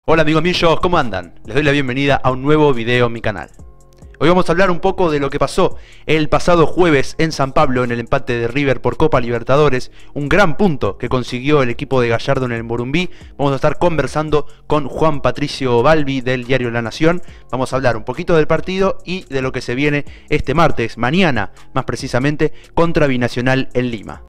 Hola amigos míos, ¿cómo andan? Les doy la bienvenida a un nuevo video en mi canal. Hoy vamos a hablar un poco de lo que pasó el pasado jueves en San Pablo en el empate de River por Copa Libertadores, un gran punto que consiguió el equipo de Gallardo en el Morumbí. Vamos a estar conversando con Juan Patricio Balbi del diario La Nación. Vamos a hablar un poquito del partido y de lo que se viene este martes, mañana más precisamente, contra Binacional en Lima.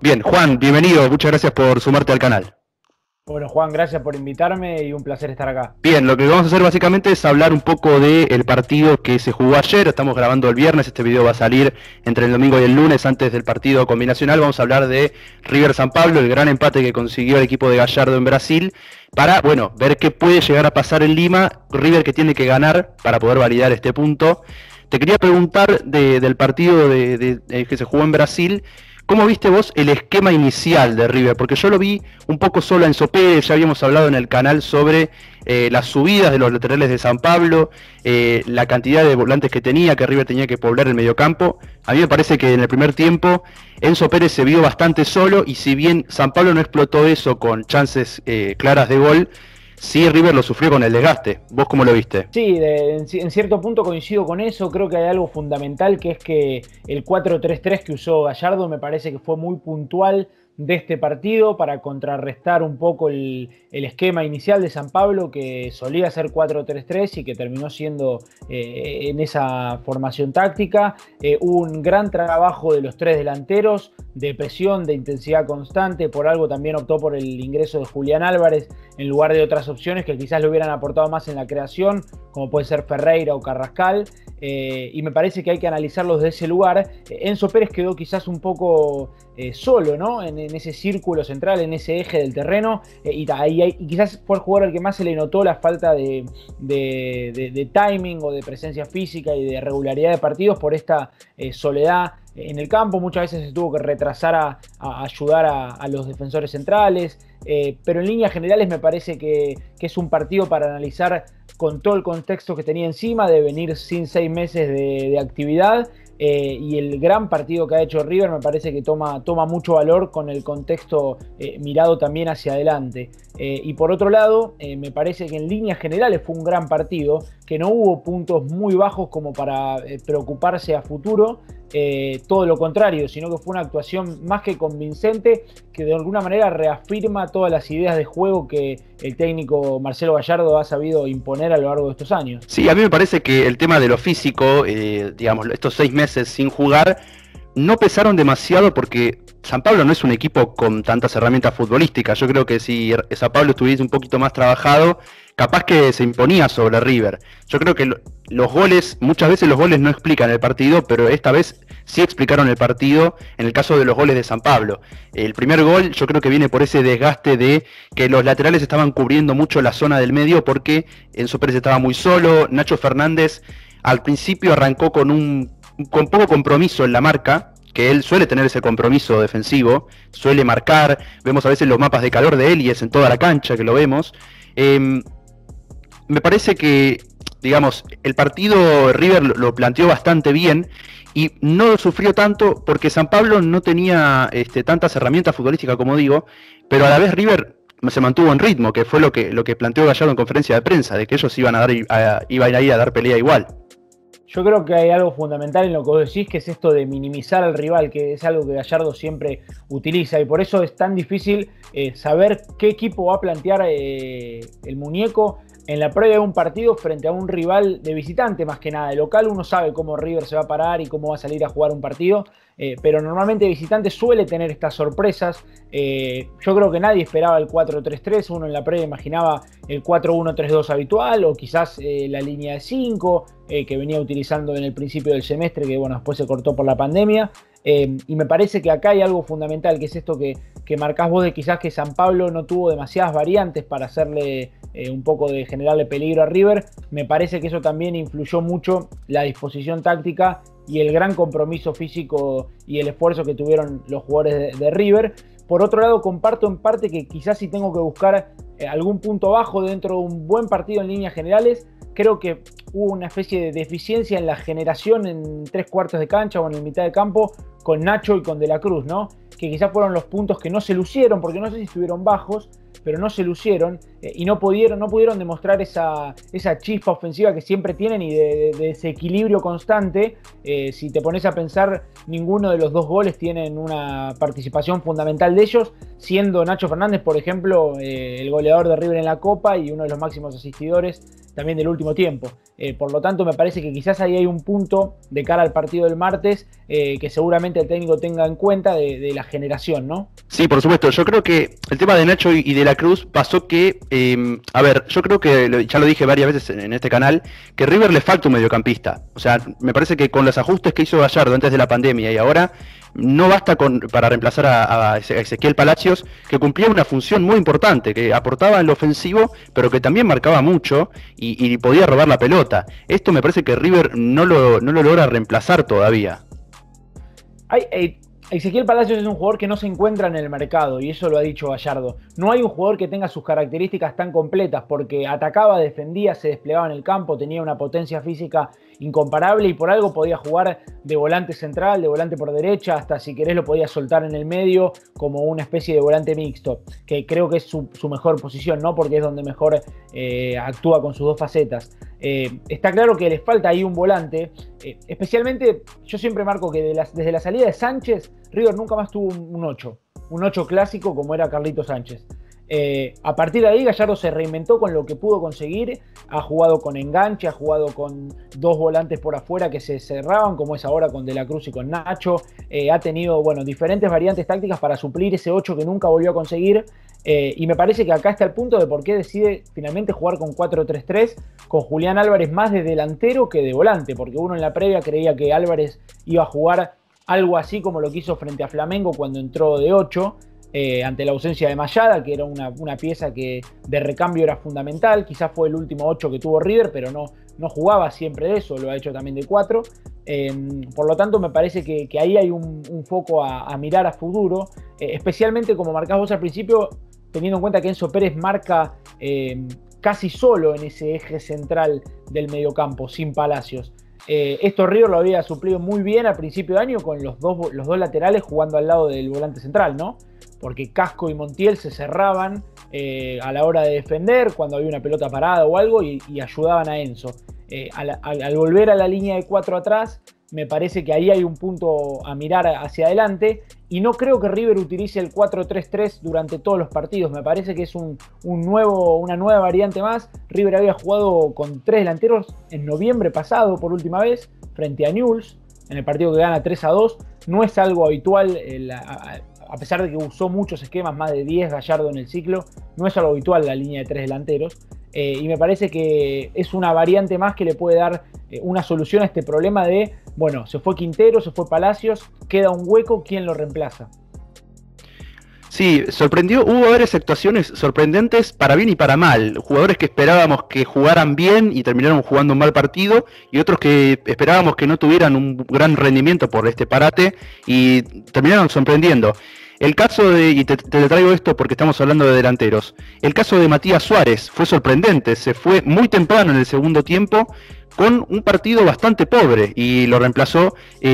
Bien, Juan, bienvenido, muchas gracias por sumarte al canal. Bueno, Juan, gracias por invitarme y un placer estar acá. Bien, lo que vamos a hacer básicamente es hablar un poco del partido que se jugó ayer. Estamos grabando el viernes, este video va a salir entre el domingo y el lunes antes del partido con Binacional. Vamos a hablar de River San Pablo, el gran empate que consiguió el equipo de Gallardo en Brasil, para, bueno, ver qué puede llegar a pasar en Lima. River que tiene que ganar para poder validar este punto. Te quería preguntar del partido que se jugó en Brasil. ¿Cómo viste vos el esquema inicial de River? Porque yo lo vi un poco solo en Enzo Pérez, ya habíamos hablado en el canal sobre las subidas de los laterales de San Pablo, la cantidad de volantes que tenía, que River tenía que poblar el mediocampo. A mí me parece que en el primer tiempo Enzo Pérez se vio bastante solo y si bien San Pablo no explotó eso con chances claras de gol, sí River lo sufrió con el desgaste. ¿Vos cómo lo viste? Sí, en cierto punto coincido con eso. Creo que hay algo fundamental, que es que el 4-3-3 que usó Gallardo me parece que fue muy puntual de este partido para contrarrestar un poco el esquema inicial de San Pablo, que solía ser 4-3-3 y que terminó siendo en esa formación táctica. Hubo un gran trabajo de los tres delanteros, de presión, de intensidad constante. Por algo también optó por el ingreso de Julián Álvarez en lugar de otras opciones que quizás le hubieran aportado más en la creación, como puede ser Ferreira o Carrascal. Y me parece que hay que analizarlos de ese lugar. Enzo Pérez quedó quizás un poco solo, ¿no? En ese círculo central, en ese eje del terreno, y quizás fue el jugador al que más se le notó la falta de timing o de presencia física y de regularidad de partidos por esta soledad en el campo. Muchas veces se tuvo que retrasar a ayudar a los defensores centrales, pero en líneas generales me parece que es un partido para analizar con todo el contexto que tenía encima, de venir sin 6 meses de actividad. Y el gran partido que ha hecho River me parece que toma mucho valor con el contexto mirado también hacia adelante. Y por otro lado, me parece que en líneas generales fue un gran partido, que no hubo puntos muy bajos como para preocuparse a futuro. Todo lo contrario, sino que fue una actuación más que convincente, que de alguna manera reafirma todas las ideas de juego que el técnico Marcelo Gallardo ha sabido imponer a lo largo de estos años. Sí, a mí me parece que el tema de lo físico, digamos, estos 6 meses sin jugar, no pesaron demasiado porque San Pablo no es un equipo con tantas herramientas futbolísticas. Yo creo que si San Pablo estuviese un poquito más trabajado, capaz que se imponía sobre River. Yo creo que los goles, muchas veces los goles no explican el partido, pero esta vez sí explicaron el partido en el caso de los goles de San Pablo. El primer gol yo creo que viene por ese desgaste de que los laterales estaban cubriendo mucho la zona del medio porque Enzo Pérez estaba muy solo. Nacho Fernández al principio arrancó con poco compromiso en la marca, que él suele tener ese compromiso defensivo, suele marcar, vemos a veces los mapas de calor de él y es en toda la cancha que lo vemos. Me parece que, digamos, el partido River lo planteó bastante bien y no lo sufrió tanto porque San Pablo no tenía tantas herramientas futbolísticas como digo, pero a la vez River se mantuvo en ritmo, que fue lo que planteó Gallardo en conferencia de prensa, de que ellos iban a ir a dar pelea igual. Yo creo que hay algo fundamental en lo que vos decís, que es esto de minimizar al rival, que es algo que Gallardo siempre utiliza, y por eso es tan difícil saber qué equipo va a plantear el muñeco en la previa de un partido frente a un rival de visitante. Más que nada de local uno sabe cómo River se va a parar y cómo va a salir a jugar un partido, pero normalmente de visitante suele tener estas sorpresas. Yo creo que nadie esperaba el 4-3-3, uno en la previa imaginaba el 4-1-3-2 habitual, o quizás la línea de 5 que venía utilizando en el principio del semestre, que bueno, después se cortó por la pandemia. Y me parece que acá hay algo fundamental, que es esto que marcás vos, de quizás que San Pablo no tuvo demasiadas variantes para hacerle un poco de generarle peligro a River. Me parece que eso también influyó mucho la disposición táctica y el gran compromiso físico y el esfuerzo que tuvieron los jugadores de River. Por otro lado, comparto en parte que quizás si tengo que buscar algún punto bajo dentro de un buen partido en líneas generales, creo que hubo una especie de deficiencia en la generación en 3/4 de cancha o en la mitad de campo con Nacho y con De la Cruz, ¿no? Que quizás fueron los puntos que no se lucieron, porque no sé si estuvieron bajos, pero no se lucieron y no pudieron demostrar esa chispa ofensiva que siempre tienen y de desequilibrio constante. Si te pones a pensar, ninguno de los dos goles tienen una participación fundamental de ellos, siendo Nacho Fernández, por ejemplo, el goleador de River en la Copa y uno de los máximos asistidores también del último tiempo. Por lo tanto, me parece que quizás ahí hay un punto de cara al partido del martes que seguramente el técnico tenga en cuenta de la generación, ¿no? Sí, por supuesto. Yo creo que el tema de Nacho y De la Cruz pasó que, a ver, yo creo que, ya lo dije varias veces en este canal, que River le falta un mediocampista. O sea, me parece que con los ajustes que hizo Gallardo antes de la pandemia y ahora, no basta para reemplazar a Ezequiel Palacios, que cumplía una función muy importante, que aportaba en lo ofensivo, pero que también marcaba mucho y podía robar la pelota. Esto me parece que River no lo logra reemplazar todavía. Ezequiel Palacios es un jugador que no se encuentra en el mercado, y eso lo ha dicho Gallardo. No hay un jugador que tenga sus características tan completas, porque atacaba, defendía, se desplegaba en el campo, tenía una potencia física incomparable y por algo podía jugar de volante central, de volante por derecha, hasta si querés lo podía soltar en el medio como una especie de volante mixto, que creo que es su mejor posición, ¿no? Porque es donde mejor actúa con sus dos facetas. Está claro que les falta ahí un volante, especialmente yo siempre marco que desde la salida de Sánchez, River nunca más tuvo un 8, un 8 clásico como era Carlitos Sánchez. A partir de ahí Gallardo se reinventó con lo que pudo conseguir, ha jugado con enganche, ha jugado con dos volantes por afuera que se cerraban, como es ahora con De la Cruz y con Nacho, ha tenido diferentes variantes tácticas para suplir ese 8 que nunca volvió a conseguir, y me parece que acá está el punto de por qué decide finalmente jugar con 4-3-3, con Julián Álvarez más de delantero que de volante, porque uno en la previa creía que Álvarez iba a jugar algo así como lo que hizo frente a Flamengo cuando entró de 8, ante la ausencia de Mayada, que era una pieza que de recambio era fundamental. Quizás fue el último 8 que tuvo River, pero no jugaba siempre de eso, lo ha hecho también de 4. Por lo tanto, me parece que ahí hay un foco a mirar a futuro, especialmente como marcás vos al principio, teniendo en cuenta que Enzo Pérez marca casi solo en ese eje central del mediocampo, sin Palacios. Esto River lo había suplido muy bien al principio de año con los dos laterales jugando al lado del volante central, ¿no? Porque Casco y Montiel se cerraban a la hora de defender cuando había una pelota parada o algo y ayudaban a Enzo. Al volver a la línea de 4 atrás, me parece que ahí hay un punto a mirar hacia adelante y no creo que River utilice el 4-3-3 durante todos los partidos. Me parece que es una nueva variante más. River había jugado con 3 delanteros en noviembre pasado por última vez frente a Newell's en el partido que gana 3-2. No es algo habitual, a pesar de que usó muchos esquemas, más de 10 Gallardo en el ciclo, no es algo habitual la línea de 3 delanteros. Y me parece que es una variante más que le puede dar una solución a este problema de, se fue Quintero, se fue Palacios, queda un hueco, ¿quién lo reemplaza? Sí, hubo varias actuaciones sorprendentes para bien y para mal. Jugadores que esperábamos que jugaran bien y terminaron jugando un mal partido, y otros que esperábamos que no tuvieran un gran rendimiento por este parate y terminaron sorprendiendo. El caso y te traigo esto porque estamos hablando de delanteros, el caso de Matías Suárez fue sorprendente, se fue muy temprano en el segundo tiempo con un partido bastante pobre y lo reemplazó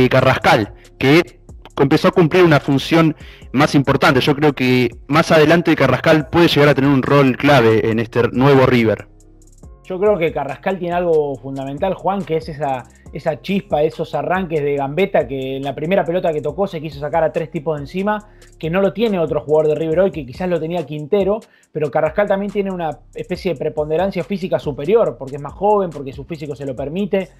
Carrascal, que empezó a cumplir una función más importante. Yo creo que más adelante Carrascal puede llegar a tener un rol clave en este nuevo River. Yo creo que Carrascal tiene algo fundamental, Juan, que es esa chispa, esos arranques de gambeta que en la primera pelota que tocó se quiso sacar a 3 tipos de encima, que no lo tiene otro jugador de River hoy, que quizás lo tenía Quintero, pero Carrascal también tiene una especie de preponderancia física superior, porque es más joven, porque su físico se lo permite,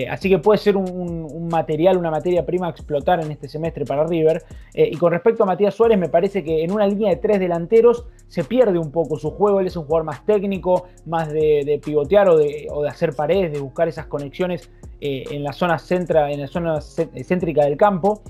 así que puede ser un material, una materia prima a explotar en este semestre para River. Y con respecto a Matías Suárez, me parece que en una línea de 3 delanteros se pierde un poco su juego. Él es un jugador más técnico, más de pivotear o de hacer paredes, de buscar esas conexiones en la zona céntrica del campo.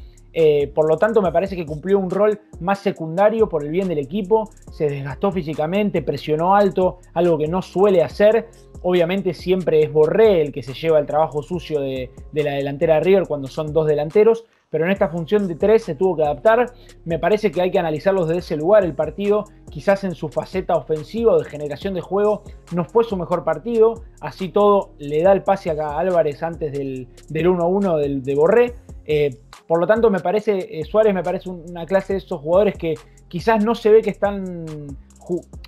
Por lo tanto, me parece que cumplió un rol más secundario por el bien del equipo, se desgastó físicamente, presionó alto, algo que no suele hacer, Obviamente siempre es Borré el que se lleva el trabajo sucio de la delantera de River cuando son dos delanteros, pero en esta función de 3 se tuvo que adaptar. Me parece que hay que analizarlo desde ese lugar. El partido, quizás en su faceta ofensiva o de generación de juego, no fue su mejor partido. Así todo, le da el pase acá a Álvarez antes del 1-1 de Borré. Por lo tanto, me parece, Suárez me parece una clase de esos jugadores que quizás no se ve que están,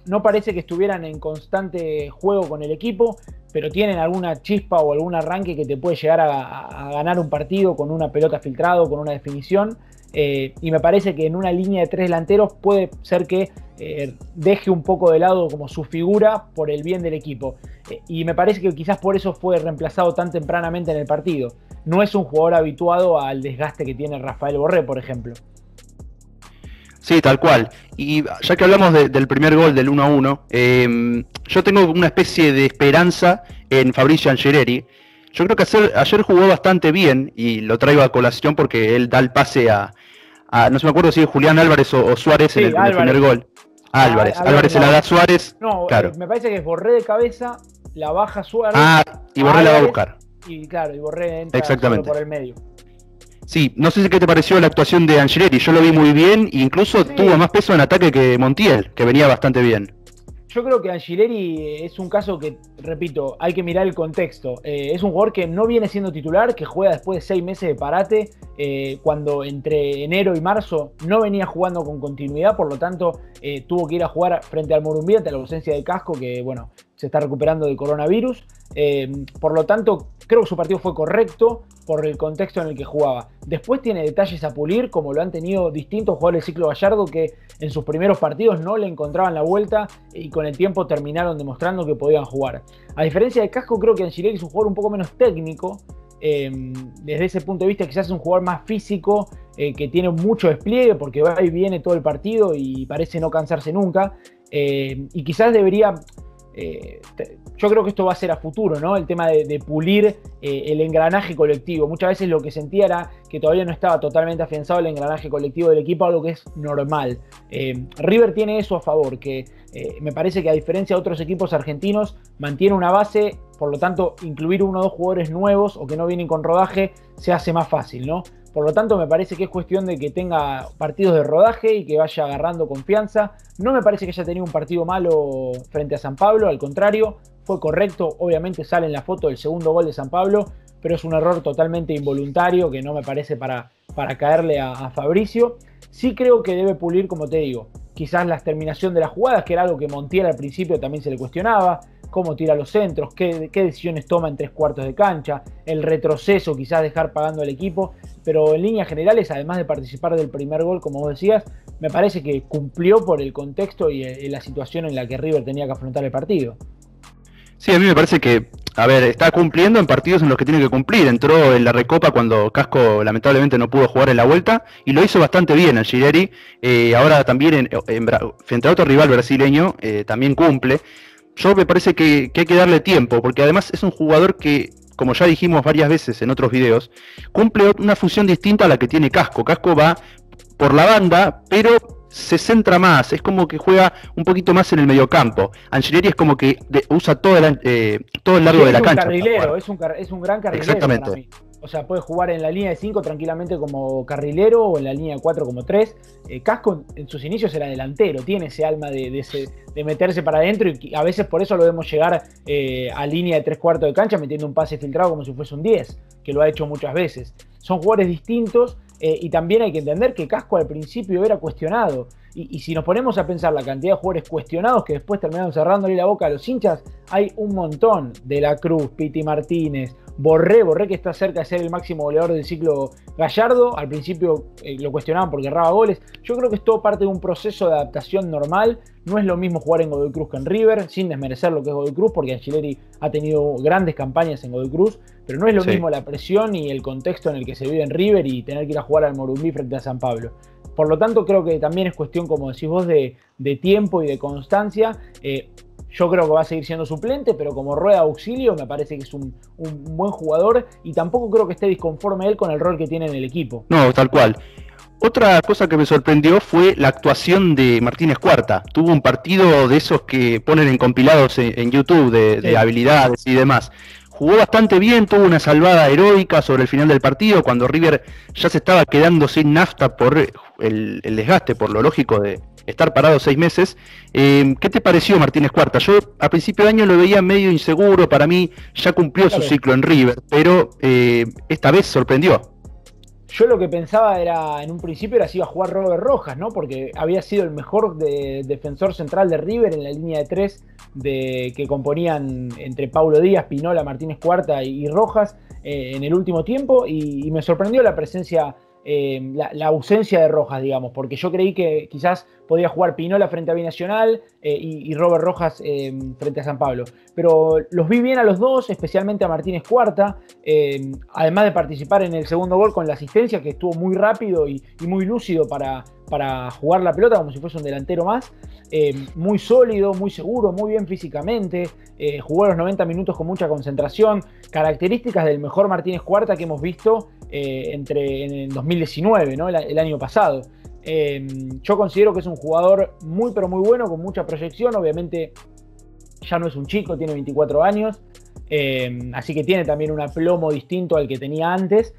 no parece que estuvieran en constante juego con el equipo, pero tienen alguna chispa o algún arranque que te puede llegar a ganar un partido con una pelota filtrada, con una definición. Y me parece que en una línea de 3 delanteros puede ser que deje un poco de lado como su figura por el bien del equipo. Y me parece que quizás por eso fue reemplazado tan tempranamente en el partido. No es un jugador habituado al desgaste que tiene Rafael Borré, por ejemplo. Sí, tal cual. Y ya que hablamos del primer gol del 1-1, yo tengo una especie de esperanza en Fabricio Angeleri. Yo creo que ayer jugó bastante bien y lo traigo a colación porque él da el pase no se me acuerdo si es Julián Álvarez o Suárez, sí, en el primer gol. Álvarez se la da a Suárez. No, claro. Me parece que es Borré de cabeza, la baja Suárez. Y Borré la va a buscar. Y claro, y Borré entra solo por el medio. Sí, no sé qué te pareció la actuación de Angeleri. Yo lo vi muy bien e incluso tuvo más peso en ataque que Montiel, que venía bastante bien. Yo creo que Angeleri es un caso que, repito, hay que mirar el contexto. Es un jugador que no viene siendo titular, que juega después de 6 meses de parate, cuando entre enero y marzo no venía jugando con continuidad, por lo tanto tuvo que ir a jugar frente al Morumbí ante la ausencia de Casco, que bueno, se está recuperando del coronavirus. Por lo tanto, creo que su partido fue correcto por el contexto en el que jugaba. Después tiene detalles a pulir, como lo han tenido distintos jugadores del ciclo Gallardo que en sus primeros partidos no le encontraban la vuelta y con el tiempo terminaron demostrando que podían jugar. A diferencia de Casco, creo que Angeleri es un jugador un poco menos técnico. Desde ese punto de vista quizás es un jugador más físico, que tiene mucho despliegue porque va y viene todo el partido y parece no cansarse nunca. Y quizás debería... yo creo que esto va a ser a futuro, ¿no? El tema de pulir el engranaje colectivo. Muchas veces lo que sentía era que todavía no estaba totalmente afianzado el engranaje colectivo del equipo, algo que es normal. River tiene eso a favor, que me parece que a diferencia de otros equipos argentinos, mantiene una base, por lo tanto, incluir 1 o 2 jugadores nuevos o que no vienen con rodaje se hace más fácil, ¿no? Por lo tanto, me parece que es cuestión de que tenga partidos de rodaje y que vaya agarrando confianza. No me parece que haya tenido un partido malo frente a San Pablo, al contrario, fue correcto. Obviamente sale en la foto el segundo gol de San Pablo, pero es un error totalmente involuntario que no me parece para caerle a Fabricio. Sí creo que debe pulir, como te digo, quizás la terminación de las jugadas, que era algo que Montiel al principio también se le cuestionaba. Cómo tira los centros, qué decisiones toma en 3/4 de cancha, el retroceso, quizás dejar pagando al equipo, pero en líneas generales, además de participar del primer gol, como vos decías, me parece que cumplió por el contexto y la situación en la que River tenía que afrontar el partido. Sí, a mí me parece que, a ver, está cumpliendo en partidos en los que tiene que cumplir. Entró en la Recopa cuando Casco lamentablemente no pudo jugar en la vuelta y lo hizo bastante bien Angeleri. Ahora también frente a otro rival brasileño también cumple. Yo me parece que hay que darle tiempo, porque además es un jugador que, como ya dijimos varias veces en otros videos, cumple una función distinta a la que tiene Casco. Casco va por la banda, pero se centra más, es como que juega un poquito más en el mediocampo. Angeleri es como que usa todo el largo de la cancha. Es un gran carrilero. Exactamente. Para mí. O sea, puede jugar en la línea de 5 tranquilamente como carrilero o en la línea de 4 como 3. Casco en sus inicios era delantero, tiene ese alma de meterse para adentro y a veces por eso lo vemos llegar a línea de 3/4 de cancha metiendo un pase filtrado como si fuese un 10, que lo ha hecho muchas veces. Son jugadores distintos y también hay que entender que Casco al principio era cuestionado. Y si nos ponemos a pensar la cantidad de jugadores cuestionados que después terminaron cerrándole la boca a los hinchas, hay un montón. De la Cruz, Piti Martínez, Borré que está cerca de ser el máximo goleador del ciclo Gallardo. Al principio lo cuestionaban porque erraba goles. Yo creo que es todo parte de un proceso de adaptación normal. No es lo mismo jugar en Godoy Cruz que en River, sin desmerecer lo que es Godoy Cruz, porque Angeleri ha tenido grandes campañas en Godoy Cruz, pero no es lo mismo la presión y el contexto en el que se vive en River y tener que ir a jugar al Morumbí frente a San Pablo. Por lo tanto, creo que también es cuestión, como decís vos, de tiempo y de constancia. Yo creo que va a seguir siendo suplente, pero como rueda de auxilio me parece que es un buen jugador y tampoco creo que esté disconforme él con el rol que tiene en el equipo. No, tal cual. Otra cosa que me sorprendió fue la actuación de Martínez Cuarta. Tuvo un partido de esos que ponen en compilados en YouTube de Sí. habilidades y demás. Jugó bastante bien, tuvo una salvada heroica sobre el final del partido, cuando River ya se estaba quedando sin nafta por el desgaste, por lo lógico de estar parado 6 meses. ¿Qué te pareció Martínez Cuarta? Yo a principio de año lo veía medio inseguro, para mí ya cumplió su Claro. ciclo en River, pero esta vez sorprendió. Yo lo que pensaba era, en un principio, era si iba a jugar Robert Rojas, ¿no? Porque había sido el mejor defensor central de River en la línea de tres que componían entre Paulo Díaz, Pinola, Martínez Cuarta y Rojas en el último tiempo. Y me sorprendió la presencia, la ausencia de Rojas, digamos, porque yo creí que quizás podía jugar Pinola frente a Binacional y Robert Rojas frente a San Pablo. Pero los vi bien a los dos, especialmente a Martínez Cuarta, además de participar en el segundo gol con la asistencia, que estuvo muy rápido y muy lúcido para jugar la pelota como si fuese un delantero más. Muy sólido, muy seguro, muy bien físicamente, jugó los 90 minutos con mucha concentración, características del mejor Martínez Cuarta que hemos visto en el 2019, ¿no? el año pasado. Yo considero que es un jugador muy pero muy bueno, con mucha proyección. Obviamente ya no es un chico, tiene 24 años, así que tiene también un aplomo distinto al que tenía antes.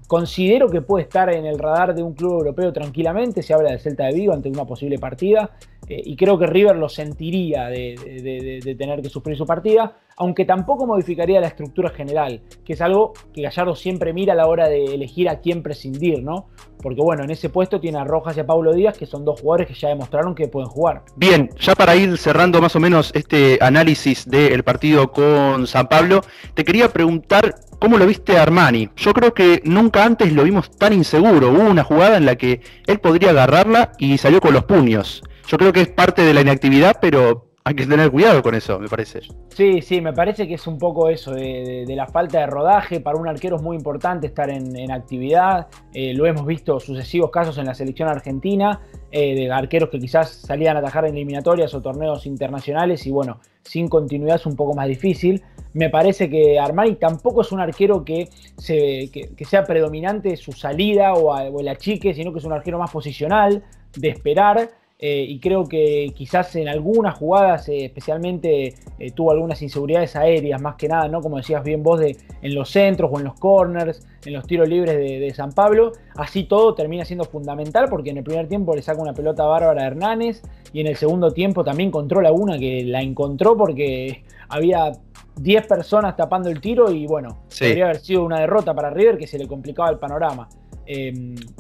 Considero que puede estar en el radar de un club europeo tranquilamente. Se habla del Celta de Vigo ante una posible partida, y creo que River lo sentiría de tener que sufrir su partida, aunque tampoco modificaría la estructura general, que es algo que Gallardo siempre mira a la hora de elegir a quién prescindir, ¿no? Porque bueno, en ese puesto tiene a Rojas y a Paulo Díaz, que son dos jugadores que ya demostraron que pueden jugar. Bien, ya para ir cerrando más o menos este análisis del partido con San Pablo, te quería preguntar cómo lo viste a Armani. Yo creo que nunca antes lo vimos tan inseguro. Hubo una jugada en la que él podría agarrarla y salió con los puños. Yo creo que es parte de la inactividad, pero hay que tener cuidado con eso, me parece. Sí, sí, me parece que es un poco eso, de la falta de rodaje. Para un arquero es muy importante estar en actividad. Lo hemos visto sucesivos casos en la selección argentina, de arqueros que quizás salían a atajar en eliminatorias o torneos internacionales y bueno, sin continuidad es un poco más difícil. Me parece que Armani tampoco es un arquero que sea predominante su salida o el achique, sino que es un arquero más posicional, de esperar. Y creo que quizás en algunas jugadas especialmente tuvo algunas inseguridades aéreas, más que nada, ¿no? Como decías bien vos, en los centros o en los corners, en los tiros libres de San Pablo. Así todo termina siendo fundamental, porque en el primer tiempo le saca una pelota bárbara a Hernández y en el segundo tiempo también controla una que la encontró porque había 10 personas tapando el tiro y bueno, sí, podría haber sido una derrota para River, que se le complicaba el panorama.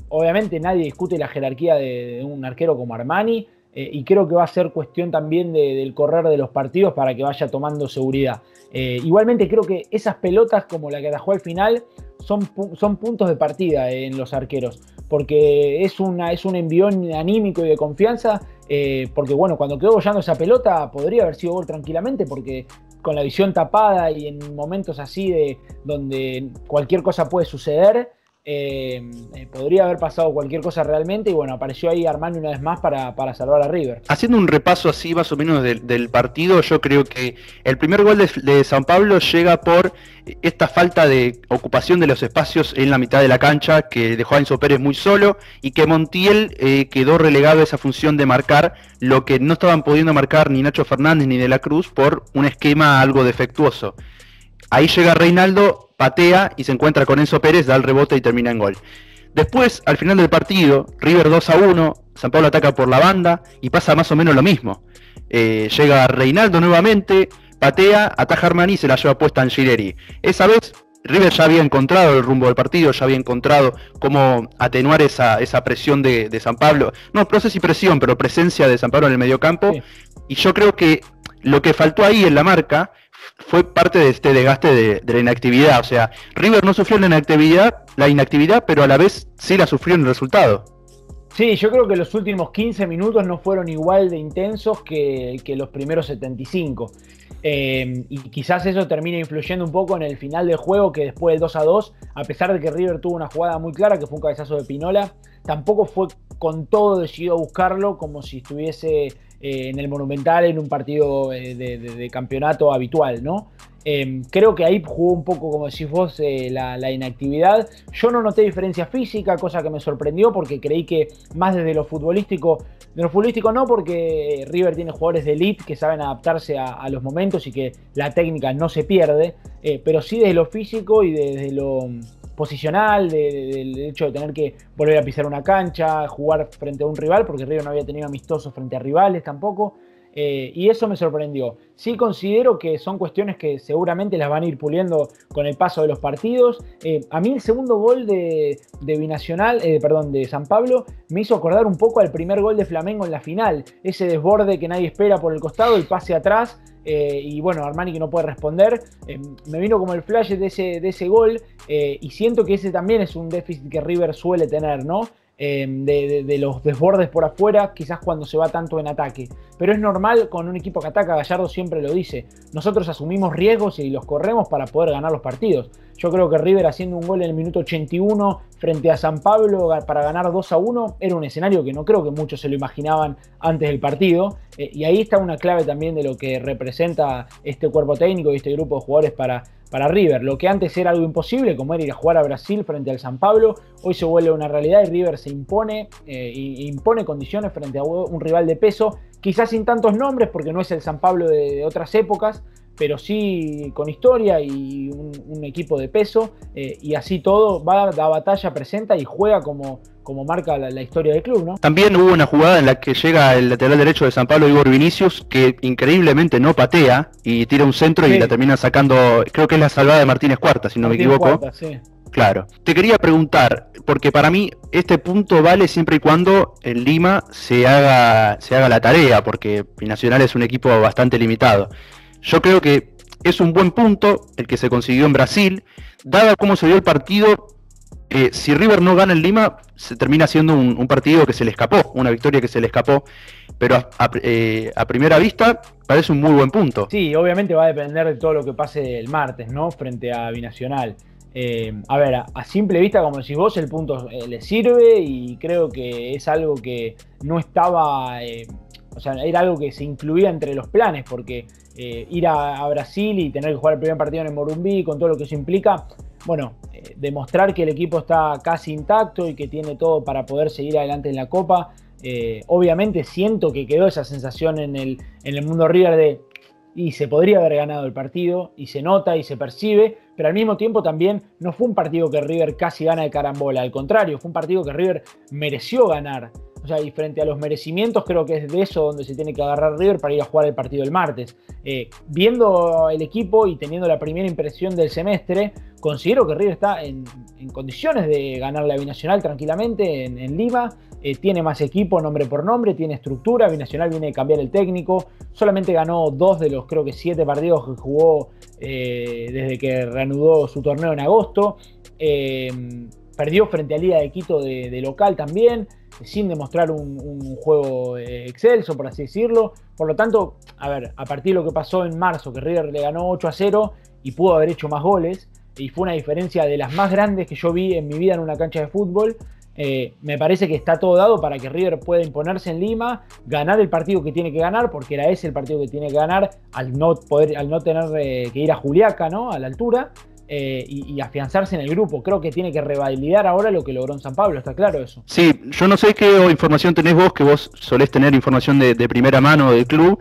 Obviamente nadie discute la jerarquía de un arquero como Armani, y creo que va a ser cuestión también del correr de los partidos para que vaya tomando seguridad. Igualmente creo que esas pelotas como la que atajó al final son puntos de partida en los arqueros, porque es un envión anímico y de confianza, porque bueno, cuando quedó bollando esa pelota podría haber sido gol tranquilamente, porque con la visión tapada y en momentos así donde cualquier cosa puede suceder, podría haber pasado cualquier cosa realmente, y bueno, apareció ahí Armani una vez más para salvar a River. Haciendo un repaso así más o menos del partido, yo creo que el primer gol de San Pablo llega por esta falta de ocupación de los espacios en la mitad de la cancha, que dejó a Enzo Pérez muy solo, y que Montiel quedó relegado a esa función de marcar lo que no estaban pudiendo marcar ni Nacho Fernández ni De la Cruz por un esquema algo defectuoso. Ahí llega Reinaldo, patea y se encuentra con Enzo Pérez, da el rebote y termina en gol. Después, al final del partido, River 2-1, San Pablo ataca por la banda y pasa más o menos lo mismo. Llega Reinaldo nuevamente, patea, ataja a Armani y se la lleva puesta a Angileri. Esa vez River ya había encontrado el rumbo del partido, ya había encontrado cómo atenuar esa presión de San Pablo. No sé si presión, pero presencia de San Pablo en el mediocampo. Sí. Y yo creo que lo que faltó ahí en la marca fue parte de este desgaste de la inactividad. O sea, River no sufrió la inactividad, pero a la vez sí la sufrió en el resultado. Sí, yo creo que los últimos 15 minutos no fueron igual de intensos que los primeros 75. Y quizás eso termine influyendo un poco en el final del juego, que después del 2-2, a pesar de que River tuvo una jugada muy clara, que fue un cabezazo de Pinola, tampoco fue con todo decidido a buscarlo como si estuviese en el Monumental en un partido de campeonato habitual, ¿no? Creo que ahí jugó un poco, como decís vos, la inactividad. Yo no noté diferencia física, cosa que me sorprendió porque creí que más desde lo futbolístico no, porque River tiene jugadores de elite que saben adaptarse a los momentos y que la técnica no se pierde, pero sí desde lo físico y desde lo posicional, del hecho de tener que volver a pisar una cancha, jugar frente a un rival, porque River no había tenido amistosos frente a rivales tampoco. Y eso me sorprendió. Sí considero que son cuestiones que seguramente las van a ir puliendo con el paso de los partidos. A mí el segundo gol de Binacional, de San Pablo, me hizo acordar un poco al primer gol de Flamengo en la final. Ese desborde que nadie espera por el costado, el pase atrás, y bueno, Armani que no puede responder. Me vino como el flash de ese gol, y siento que ese también es un déficit que River suele tener, ¿no? De los desbordes por afuera, quizás cuando se va tanto en ataque. Pero es normal con un equipo que ataca, Gallardo siempre lo dice. Nosotros asumimos riesgos y los corremos para poder ganar los partidos. Yo creo que River haciendo un gol en el minuto 81 frente a San Pablo para ganar 2-1 era un escenario que no creo que muchos se lo imaginaban antes del partido. Y ahí está una clave también de lo que representa este cuerpo técnico y este grupo de jugadores para River. Lo que antes era algo imposible, como era ir a jugar a Brasil frente al San Pablo, hoy se vuelve una realidad y River se impone condiciones frente a un rival de peso, quizás sin tantos nombres porque no es el San Pablo de otras épocas, pero sí con historia y un equipo de peso, y así todo va, da batalla, presenta y juega como marca la historia del club, ¿no? También hubo una jugada en la que llega el lateral derecho de San Pablo, Igor Vinicius, que increíblemente no patea y tira un centro y la termina sacando, creo que es la salvada de Martínez Cuarta, si no me equivoco. Cuarta, sí. Claro. Te quería preguntar, porque para mí este punto vale siempre y cuando en Lima se haga la tarea, porque Binacional es un equipo bastante limitado. Yo creo que es un buen punto el que se consiguió en Brasil, dado cómo se dio el partido. Si River no gana en Lima, se termina siendo un partido que se le escapó, una victoria que se le escapó, pero a primera vista parece un muy buen punto. Sí, obviamente va a depender de todo lo que pase el martes, ¿no? Frente a Binacional. A ver, a simple vista, como decís vos, el punto le sirve y creo que es algo que no estaba... o sea, era algo que se incluía entre los planes, porque ir a Brasil y tener que jugar el primer partido en el Morumbi, con todo lo que eso implica, bueno, demostrar que el equipo está casi intacto y que tiene todo para poder seguir adelante en la Copa. Obviamente siento que quedó esa sensación en el mundo River y se podría haber ganado el partido, y se nota y se percibe, pero al mismo tiempo también no fue un partido que River casi gana de carambola, al contrario, fue un partido que River mereció ganar. O sea, y frente a los merecimientos, creo que es de eso donde se tiene que agarrar River para ir a jugar el partido el martes. Viendo el equipo y teniendo la primera impresión del semestre, considero que River está en condiciones de ganar la Binacional tranquilamente en Lima. Tiene más equipo, nombre por nombre, tiene estructura. Binacional viene de cambiar el técnico. Solamente ganó 2 de los, creo que 7 partidos que jugó desde que reanudó su torneo en agosto. Perdió frente a Liga de Quito de local también, sin demostrar un juego excelso, por así decirlo. Por lo tanto, a ver, a partir de lo que pasó en marzo, que River le ganó 8-0 y pudo haber hecho más goles, y fue una diferencia de las más grandes que yo vi en mi vida en una cancha de fútbol, me parece que está todo dado para que River pueda imponerse en Lima, ganar el partido que tiene que ganar, porque era ese el partido que tiene que ganar, al no tener que ir a Juliaca, ¿no? A la altura. Y afianzarse en el grupo. Creo que tiene que revalidar ahora lo que logró en San Pablo, ¿está claro eso? Sí, yo no sé qué información tenés vos, que vos solés tener información de primera mano del club.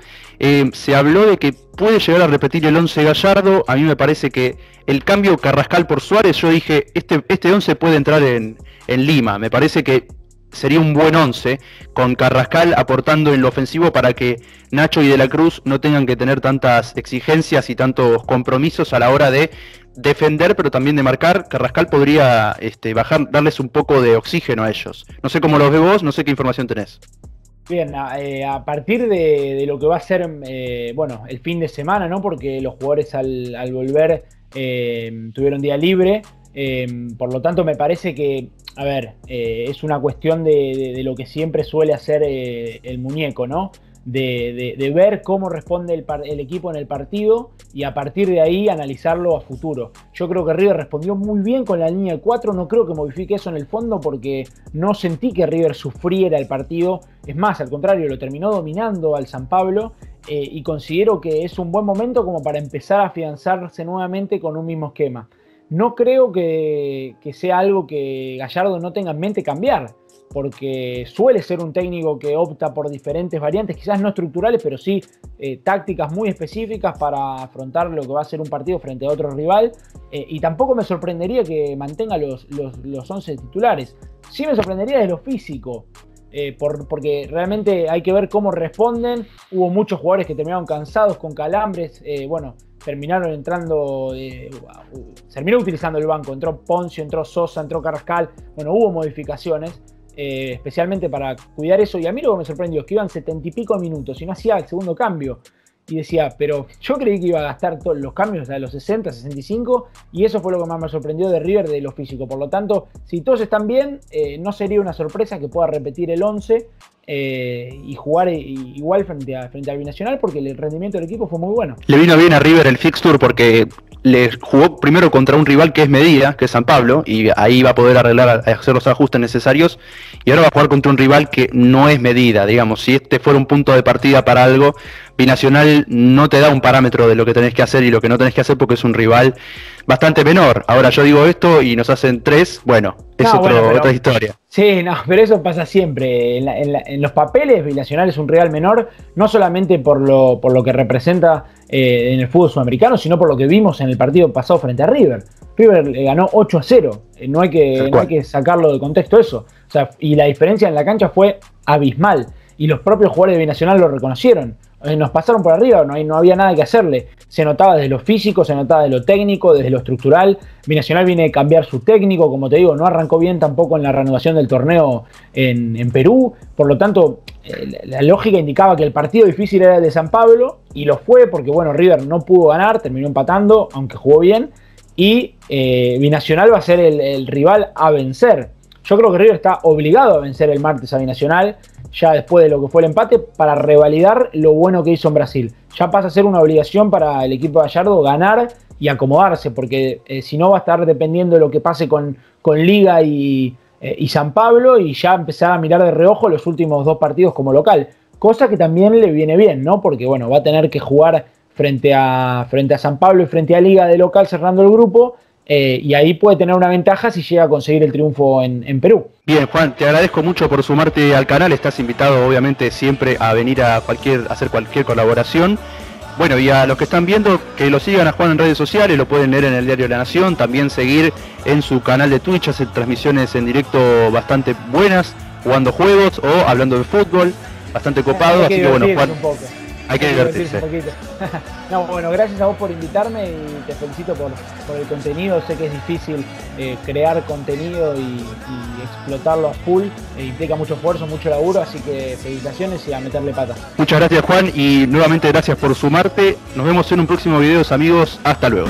Se habló de que puede llegar a repetir el 11 Gallardo. A mí me parece que el cambio Carrascal por Suárez, yo dije, este 11 puede entrar en Lima. Me parece que sería un buen 11, con Carrascal aportando en lo ofensivo para que Nacho y De la Cruz no tengan que tener tantas exigencias y tantos compromisos a la hora de defender, pero también de marcar. Carrascal podría darles un poco de oxígeno a ellos. No sé cómo los ves vos, no sé qué información tenés. Bien, a partir de lo que va a ser el fin de semana, ¿no? Porque los jugadores al volver tuvieron día libre. Por lo tanto, me parece que, a ver, es una cuestión de lo que siempre suele hacer el muñeco, ¿no? de ver cómo responde el equipo en el partido y a partir de ahí analizarlo a futuro. Yo creo que River respondió muy bien con la línea de 4, no creo que modifique eso en el fondo porque no sentí que River sufriera el partido, es más, al contrario, lo terminó dominando al San Pablo y considero que es un buen momento como para empezar a afianzarse nuevamente con un mismo esquema. No creo que sea algo que Gallardo no tenga en mente cambiar, porque suele ser un técnico que opta por diferentes variantes, quizás no estructurales, pero sí tácticas muy específicas para afrontar lo que va a ser un partido frente a otro rival, y tampoco me sorprendería que mantenga los 11 titulares. Sí me sorprendería de lo físico, porque realmente hay que ver cómo responden. Hubo muchos jugadores que terminaron cansados con calambres, terminaron entrando, terminó utilizando el banco, entró Poncio, entró Sosa, entró Carrascal, hubo modificaciones, especialmente para cuidar eso, y a mí lo que me sorprendió es que iban 70 y pico minutos y no hacía el segundo cambio, y decía, pero yo creí que iba a gastar todos los cambios a los 60, 65, y eso fue lo que más me sorprendió de River, de lo físico. Por lo tanto, si todos están bien, no sería una sorpresa que pueda repetir el 11 y jugar igual frente al Binacional, porque el rendimiento del equipo fue muy bueno. Le vino bien a River el fixture porque le jugó primero contra un rival que es Medida, que es San Pablo, y ahí va a poder hacer los ajustes necesarios, y ahora va a jugar contra un rival que no es Medida, digamos. Si este fuera un punto de partida para algo, Binacional no te da un parámetro de lo que tenés que hacer y lo que no tenés que hacer, porque es un rival bastante menor. Ahora yo digo esto y nos hacen 3, otra historia. Sí, pero eso pasa siempre. En los papeles, Binacional es un rival menor, no solamente por lo que representa en el fútbol sudamericano, sino por lo que vimos en el partido pasado frente a River. River le ganó 8-0, no hay que sacarlo de contexto eso. O sea, y la diferencia en la cancha fue abismal, y los propios jugadores de Binacional lo reconocieron. Nos pasaron por arriba, no había nada que hacerle. Se notaba desde lo físico, se notaba desde lo técnico, desde lo estructural. Binacional viene a cambiar su técnico, como te digo, no arrancó bien tampoco en la reanudación del torneo en Perú. Por lo tanto, la lógica indicaba que el partido difícil era el de San Pablo, y lo fue porque River no pudo ganar, terminó empatando, aunque jugó bien, y Binacional va a ser el rival a vencer. Yo creo que River está obligado a vencer el martes a Binacional, ya después de lo que fue el empate, para revalidar lo bueno que hizo en Brasil. Ya pasa a ser una obligación para el equipo de Gallardo ganar y acomodarse, porque si no va a estar dependiendo de lo que pase con Liga y San Pablo, y ya empezar a mirar de reojo los últimos 2 partidos como local, cosa que también le viene bien, ¿no? Porque va a tener que jugar frente a San Pablo y frente a Liga de local cerrando el grupo, y ahí puede tener una ventaja si llega a conseguir el triunfo en Perú. Bien, Juan, te agradezco mucho por sumarte al canal. Estás invitado obviamente siempre a venir a hacer cualquier colaboración. Bueno, y a los que están viendo, que lo sigan a Juan en redes sociales, lo pueden leer en el diario La Nación, también seguir en su canal de Twitch, hace transmisiones en directo bastante buenas, jugando juegos o hablando de fútbol, bastante copado, así que Juan, hay que divertirse. Gracias a vos por invitarme y te felicito por el contenido. Sé que es difícil crear contenido y explotarlo a full, implica mucho esfuerzo, mucho laburo, así que felicitaciones y a meterle pata. Muchas gracias, Juan, y nuevamente gracias por sumarte. Nos vemos en un próximo video, amigos. Hasta luego.